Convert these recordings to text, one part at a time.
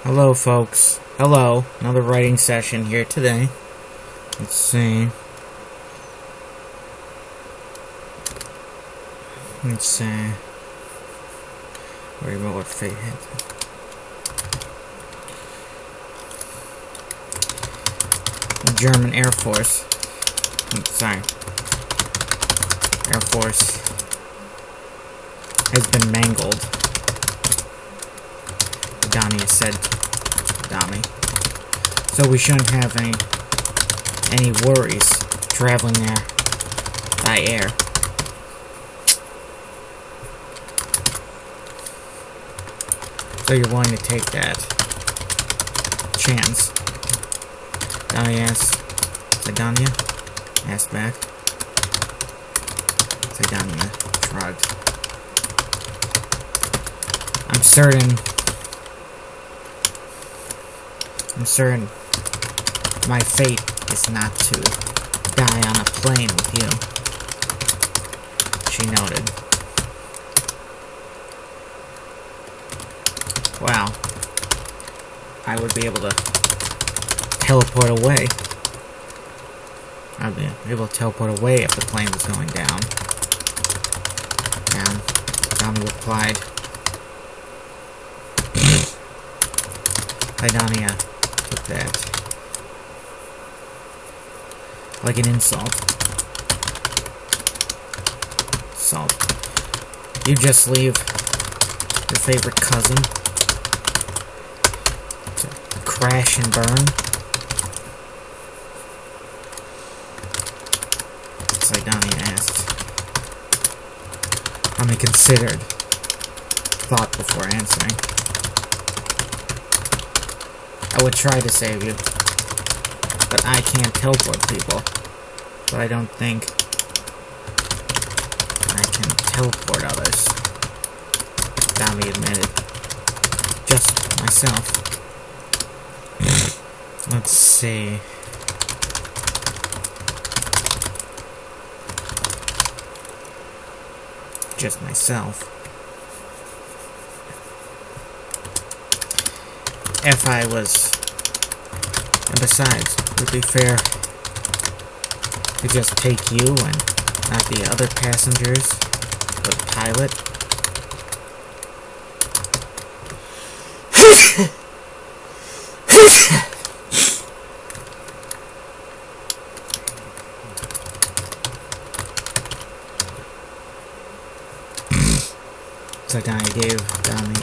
Hello, folks. Hello. Another writing session here today. Let's see. Worry about what fate hits. The German Air Force. Air Force has been mangled. Dania said Dami. So we shouldn't have any worries traveling there by air. So you're willing to take that chance? Dami asked. Dania asked back. Dania shrugged. I'm certain my fate is not to die on a plane with you, she noted. Wow. I would be able to teleport away. I'd be able to teleport away if the plane was going down. And Dami replied. Dania took that like an insult. You just leave your favorite cousin to crash and burn? Dania asked. Dami considered, thought before answering. I would try to save you, but I can't teleport people. But I don't think I can teleport others, Dami admitted. Just myself. Let's see. Just myself. If I was... And besides, it would be fair to just take you and not the other passengers, but the pilot. So I gave Dami,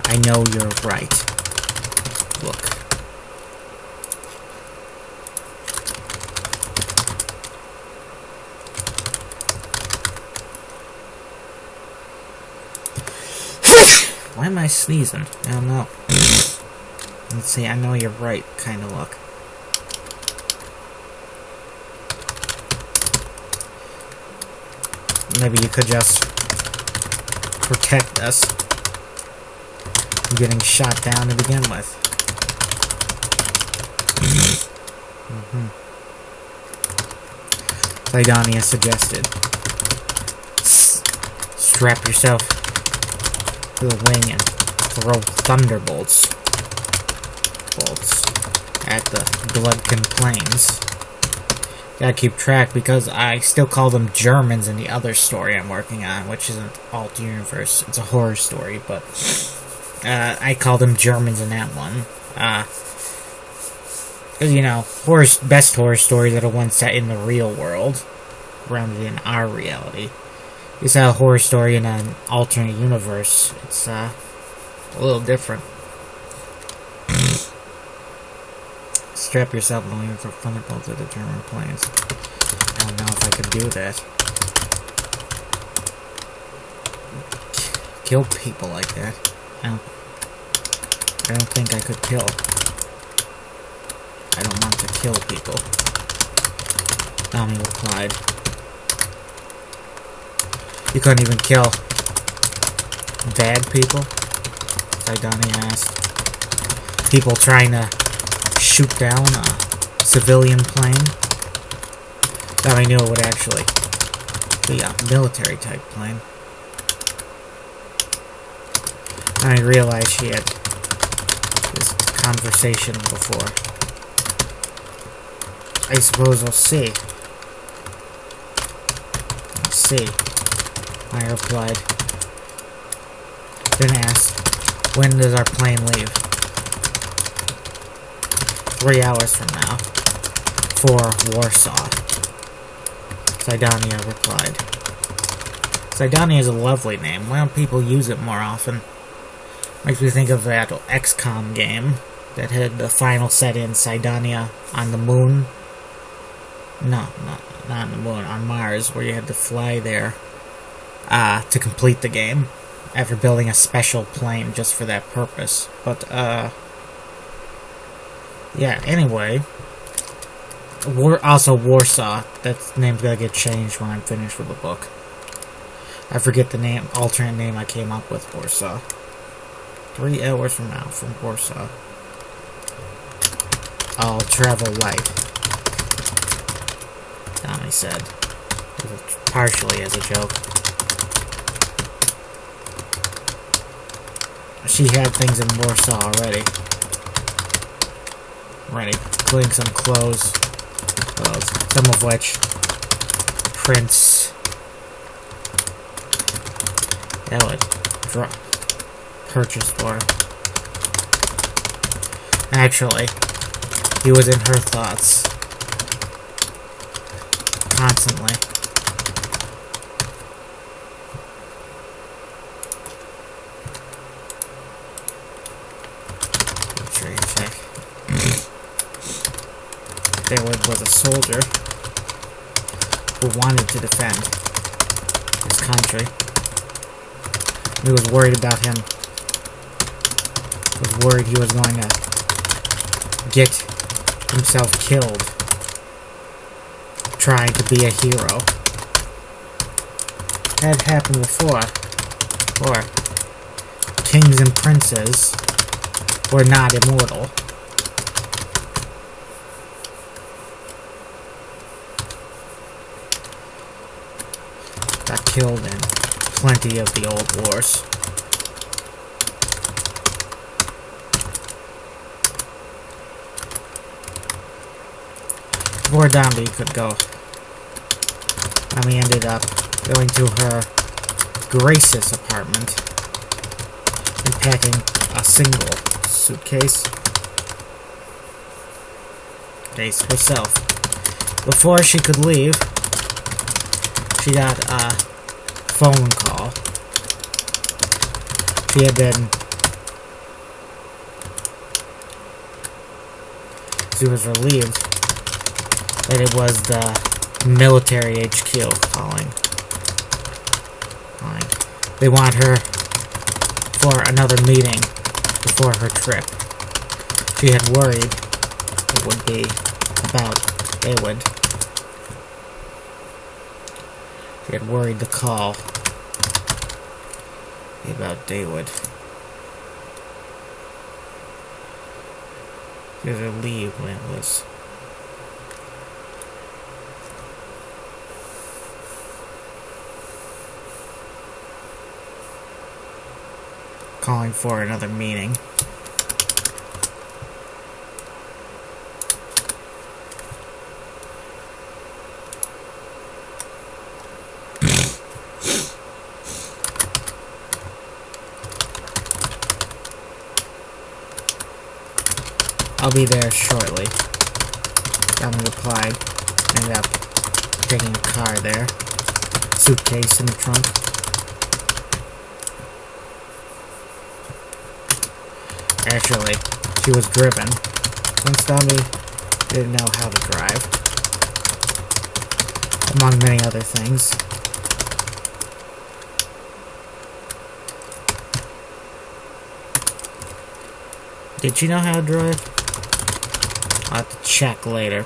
I know you're right. Look. Why am I sneezing? I don't know. Let's see, I know you're right kind of look. Maybe you could just protect us from getting shot down to begin with. Dania suggested. Strap yourself to the wing and throw thunderbolts at the Bloodkin planes. Gotta keep track because I still call them Germans in the other story I'm working on, which isn't alt universe. It's a horror story, but I call them Germans in that one. Because, you know, best horror stories are the ones set in the real world, grounded in our reality. It's a horror story in an alternate universe. It's a little different. Strap yourself and leave for thunderbolts at the German planes. I don't know if I could do that. Kill people like that. I don't think I could kill. I don't want to kill people. Dami replied. You couldn't even kill bad people? Dani asked. People trying to shoot down a civilian plane? Dami knew it would actually be a military type plane. I realized she had conversation before. I suppose we'll see. Let's see, I replied. Then asked, when does our plane leave? 3 hours from now. For Warsaw. Cydonia replied. Cydonia is a lovely name. Why don't people use it more often? Makes me think of that XCOM game that had the final set in Cydonia on the moon. No, not on the moon, on Mars, where you had to fly there to complete the game after building a special plane just for that purpose. But, yeah, anyway. Also, Warsaw. That name's gotta get changed when I'm finished with the book. I forget the name, alternate name I came up with, Warsaw. 3 hours from now, from Warsaw. I'll travel light, Tommy said, partially as a joke. She had things in Warsaw already. Including some clothes, some of which Prince Elliot purchased for her. Actually, he was in her thoughts constantly. Check. David was a soldier who wanted to defend his country. He was worried about him. He was worried he was going to get himself killed trying to be a hero. That happened before. Kings and princes were not immortal. Got killed in plenty of the old wars. Before Dombey could go, Dombey ended up going to her Grace's apartment and packing a single suitcase herself. Before she could leave, she got a phone call. She was relieved that it was the military HQ calling. They want her for another meeting before her trip. She had worried it would be about David. She had worried the call be about David. She was relieved when it was calling for another meeting. I'll be there shortly. Dominic replied. Ended up taking a car there. Suitcase in the trunk. Actually, she was driven. Since Dominic didn't know how to drive. Among many other things. Did she know how to drive? I'll have to check later.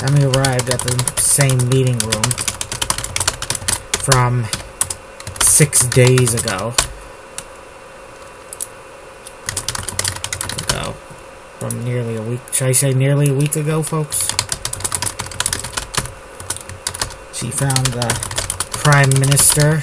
Emmy arrived at the same meeting room from 6 days ago. From nearly a week. Should I say nearly a week ago, folks? She found the Prime Minister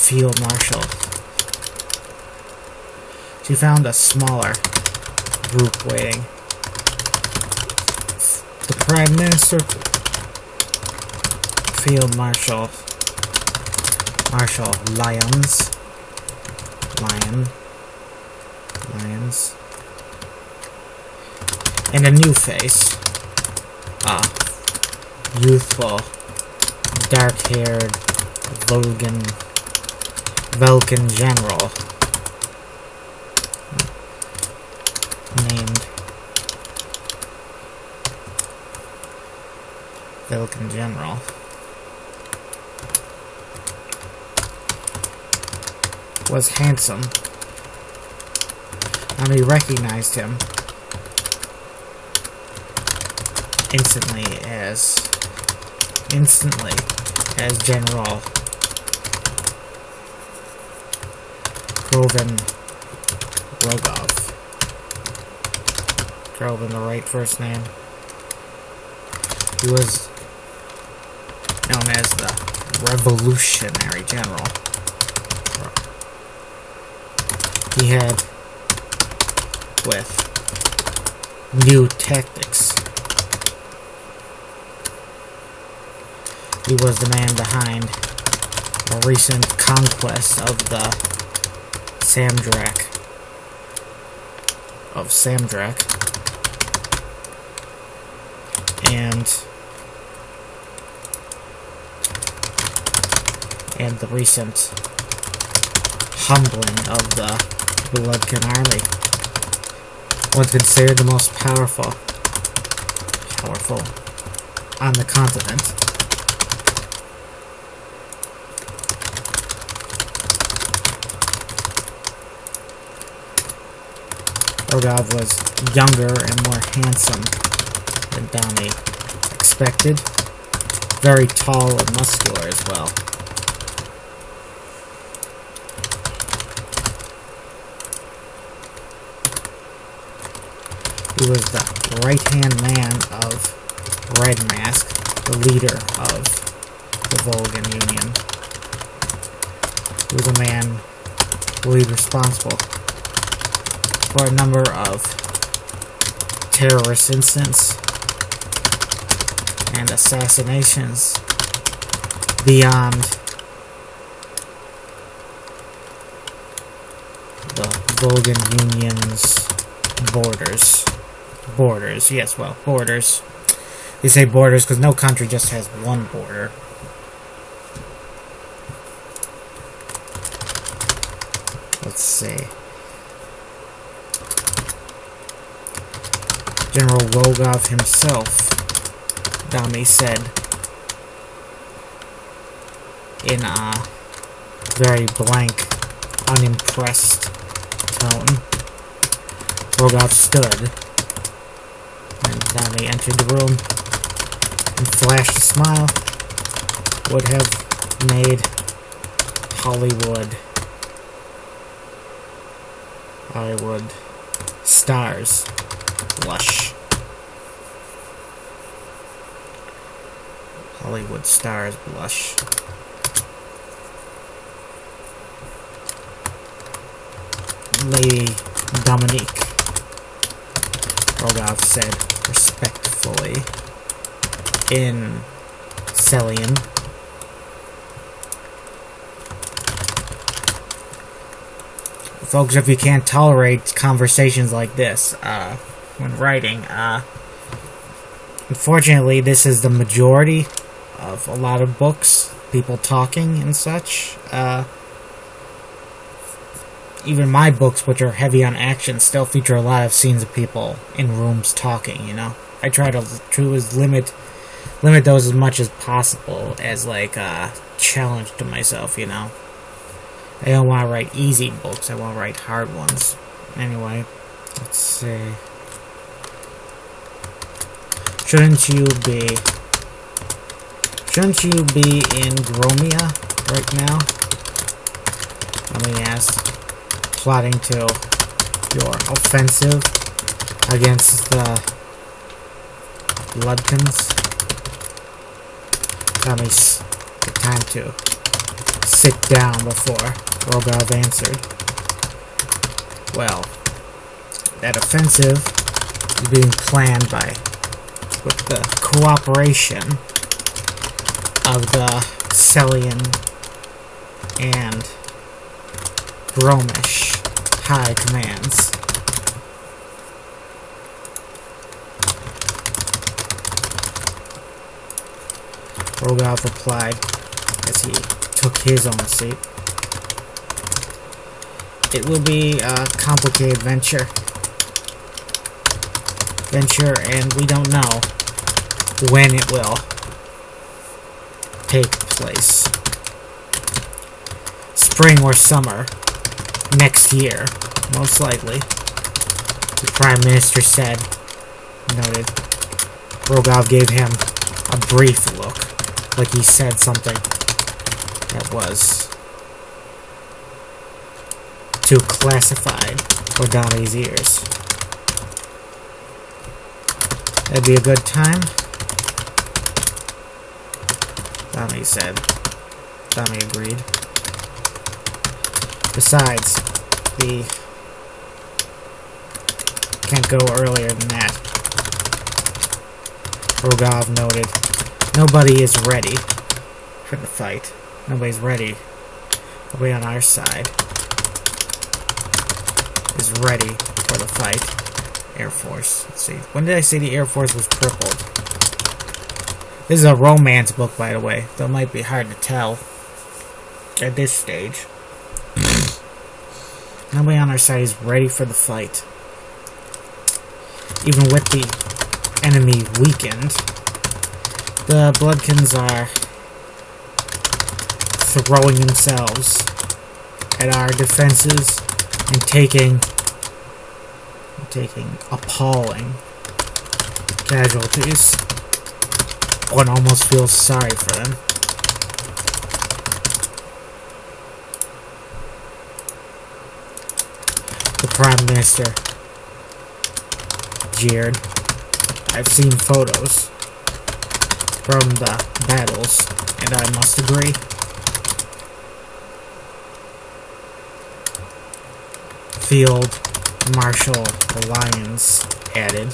field marshal. She found a smaller group waiting. The Prime Minister, Field Marshal, Marshal Lyons, and a new face, a youthful, dark-haired Vulcan general named Vulcan General. Was handsome, and he recognized him instantly as General Groven Rogov. Groven, the right first name. He was known as the Revolutionary General. He had, with new tactics, he was the man behind a recent conquest of the Samdrak, and the recent humbling of the Bloodkin army. Was considered the most powerful on the continent. Rogov was younger and more handsome than Dami expected. Very tall and muscular as well. He was the right-hand man of Red Mask, the leader of the Vulcan Union. He was a man who was responsible for a number of terrorist incidents and assassinations beyond the Vulcan Union's borders. Borders. They say borders because no country just has one border. Let's see. General Rogov himself, Dami said in a very blank, unimpressed tone. Rogov stood, and Dami entered the room and flashed a smile. Would have made Hollywood stars blush. Hollywood stars blush. Lady Dominique, Rogov said respectfully in Celian. Folks, if you can't tolerate conversations like this when writing, unfortunately this is the majority of a lot of books, people talking and such. Even my books, which are heavy on action, still feature a lot of scenes of people in rooms talking, you know? I try to limit those as much as possible as, like, a challenge to myself, you know? I don't want to write easy books, I want to write hard ones. Anyway, let's see. Shouldn't you be in Gromia right now? Let me ask. Plotting to your offensive against the Bloodkins. Tell me the time to sit down before Rogov answered. Well, that offensive is being planned with the cooperation of the Celian and Gromish high commands. Rogov replied as he took his own seat. It will be a complicated venture, and we don't know when it will take place. Spring or summer next year, most likely, the Prime Minister said. Noted. Rogov gave him a brief look, like he said something that was too classified for Donnie's ears. That'd be a good time, Donnie said. Donnie agreed. Besides, we can't go earlier than that. Rogov noted. Nobody is ready for the fight. Nobody's ready. Nobody on our side is ready for the fight. Air Force. Let's see. When did I say the Air Force was crippled? This is a romance book, by the way. That might be hard to tell at this stage. Nobody on our side is ready for the fight. Even with the enemy weakened, the Bloodkins are throwing themselves at our defenses and taking appalling casualties. One almost feels sorry for them. The Prime Minister jeered. I've seen photos from the battles, and I must agree. Field Marshal Lyons added.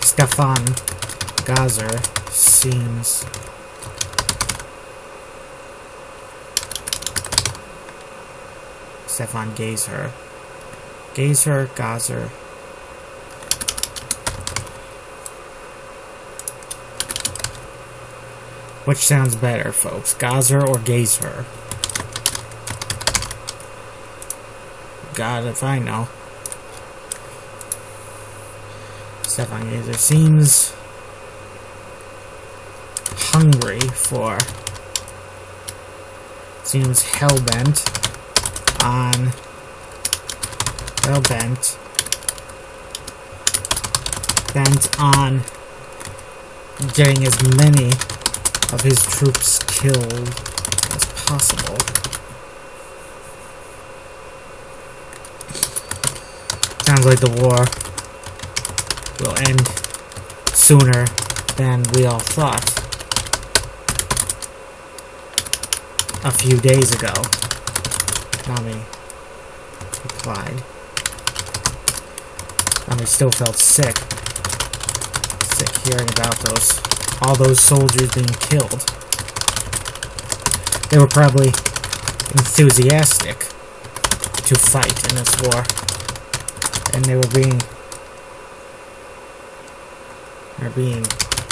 Stefan Gazer seems Stefan Gazer. Gazer. Which sounds better, folks? Gazer or Gazer? God, if I know. Stefan Gazer seems hungry for... seems hell-bent on getting as many of his troops killed as possible. Sounds like the war will end sooner than we all thought. A few days ago, Nami replied. Nami still felt sick hearing about all those soldiers being killed. They were probably enthusiastic to fight in this war, and they were being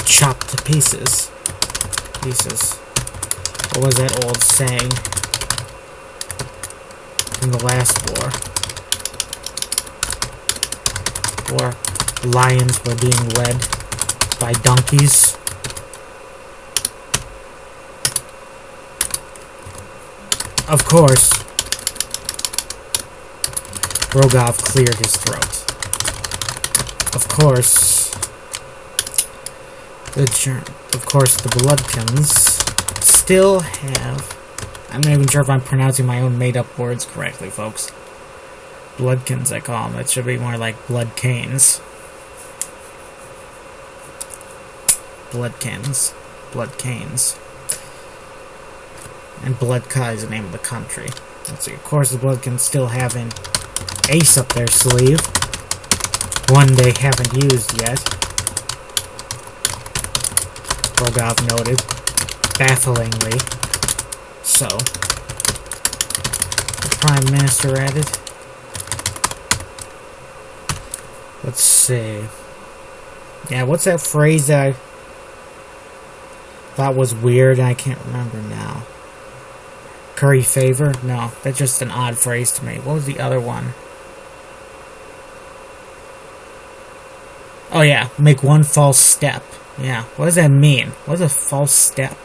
chopped to pieces. What was that old saying from the last war? Where lions were being led by donkeys. Of course, Rogov cleared his throat. Of course, the Bloodkins still have... I'm not even sure if I'm pronouncing my own made-up words correctly, folks. Bloodkins, I call them. It should be more like blood canes. Bloodkins. Blood canes. And Bloodka is the name of the country. Let's see, of course the Bloodkins still have an ace up their sleeve. One they haven't used yet. Rogov noted. Bafflingly. So. The Prime Minister added. Let's see. Yeah, what's that phrase that I thought was weird? I can't remember now. Curry favor? No, that's just an odd phrase to me. What was the other one? Oh yeah, make one false step. Yeah, what does that mean? What is a false step?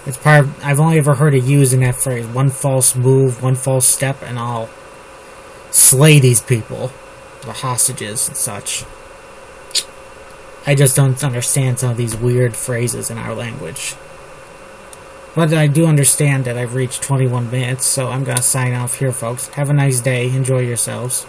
It's part of, I've only ever heard it used in that phrase. One false move, one false step, and I'll slay these people. The hostages and such. I just don't understand some of these weird phrases in our language. But I do understand that I've reached 21 minutes, so I'm going to sign off here, folks. Have a nice day. Enjoy yourselves.